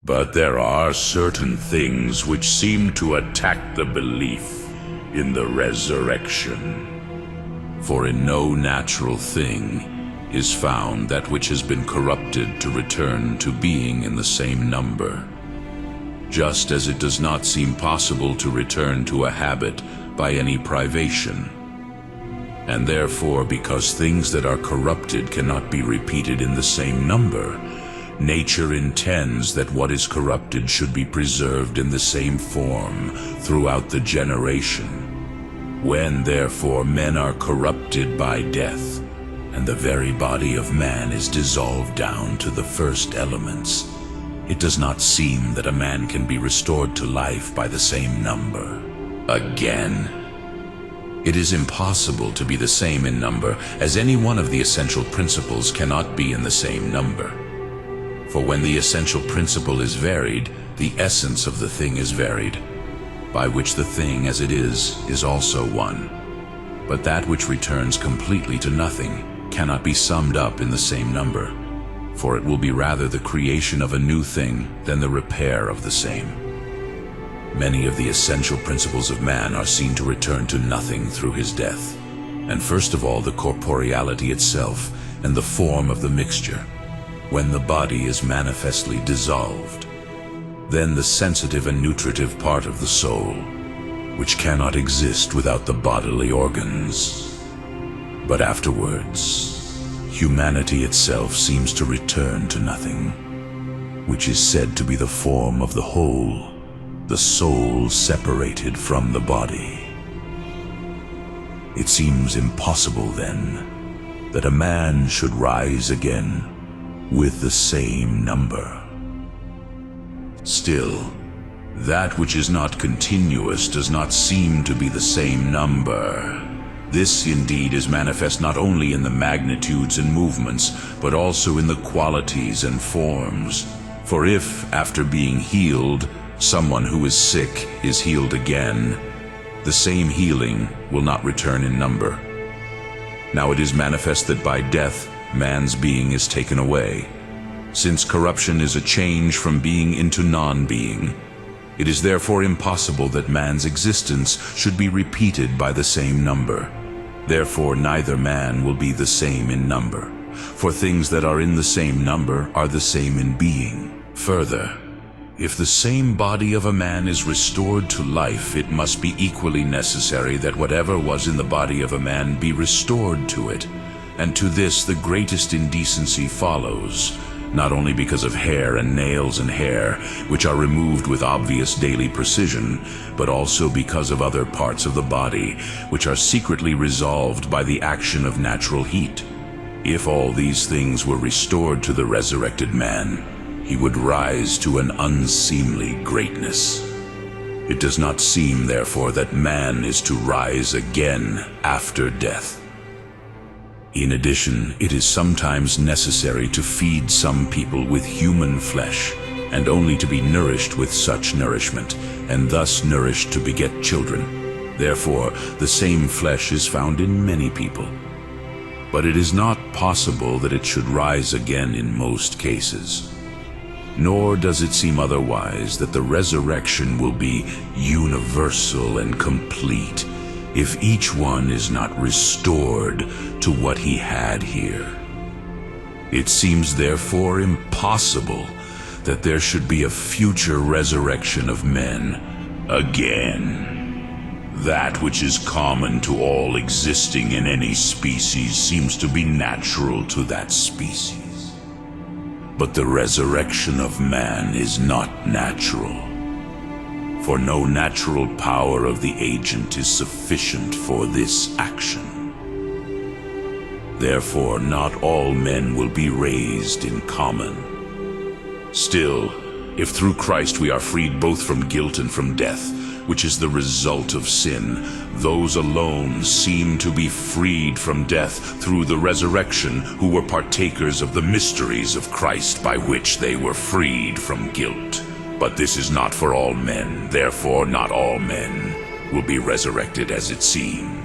But there are certain things which seem to attack the belief in the resurrection. For in no natural thing is found that which has been corrupted to return to being in the same number, just as it does not seem possible to return to a habit by any privation. And therefore, because things that are corrupted cannot be repeated in the same number, nature intends that what is corrupted should be preserved in the same form throughout the generation. When, therefore, men are corrupted by death, and the very body of man is dissolved down to the first elements, it does not seem that a man can be restored to life by the same number again. It is impossible to be the same in number, as any one of the essential principles cannot be in the same number. For when the essential principle is varied, the essence of the thing is varied, by which the thing as it is also one. But that which returns completely to nothing cannot be summed up in the same number, for it will be rather the creation of a new thing than the repair of the same. Many of the essential principles of man are seen to return to nothing through his death, and first of all the corporeality itself and the form of the mixture, when the body is manifestly dissolved. Then the sensitive and nutritive part of the soul, which cannot exist without the bodily organs. But afterwards, humanity itself seems to return to nothing, which is said to be the form of the whole, the soul separated from the body. It seems impossible, then, that a man should rise again with the same number. Still, that which is not continuous does not seem to be the same number. This indeed is manifest not only in the magnitudes and movements, but also in the qualities and forms. For if, after being healed, someone who is sick is healed again, the same healing will not return in number. Now it is manifest that by death man's being is taken away. Since corruption is a change from being into non-being, it is therefore impossible that man's existence should be repeated by the same number. Therefore neither man will be the same in number, for things that are in the same number are the same in being. Further, if the same body of a man is restored to life, it must be equally necessary that whatever was in the body of a man be restored to it, and to this the greatest indecency follows, not only because of hair and nails and hair, which are removed with obvious daily precision, but also because of other parts of the body, which are secretly resolved by the action of natural heat. If all these things were restored to the resurrected man, he would rise to an unseemly greatness. It does not seem, therefore, that man is to rise again after death. In addition, it is sometimes necessary to feed some people with human flesh, and only to be nourished with such nourishment, and thus nourished to beget children. Therefore, the same flesh is found in many people. But it is not possible that it should rise again in most cases. Nor does it seem otherwise that the resurrection will be universal and complete, if each one is not restored to what he had here. It seems therefore impossible that there should be a future resurrection of men again. That which is common to all existing in any species seems to be natural to that species. But the resurrection of man is not natural. For no natural power of the agent is sufficient for this action. Therefore, not all men will be raised in common. Still, if through Christ we are freed both from guilt and from death, which is the result of sin, those alone seem to be freed from death through the resurrection, who were partakers of the mysteries of Christ by which they were freed from guilt. But this is not for all men, therefore not all men will be resurrected as it seems.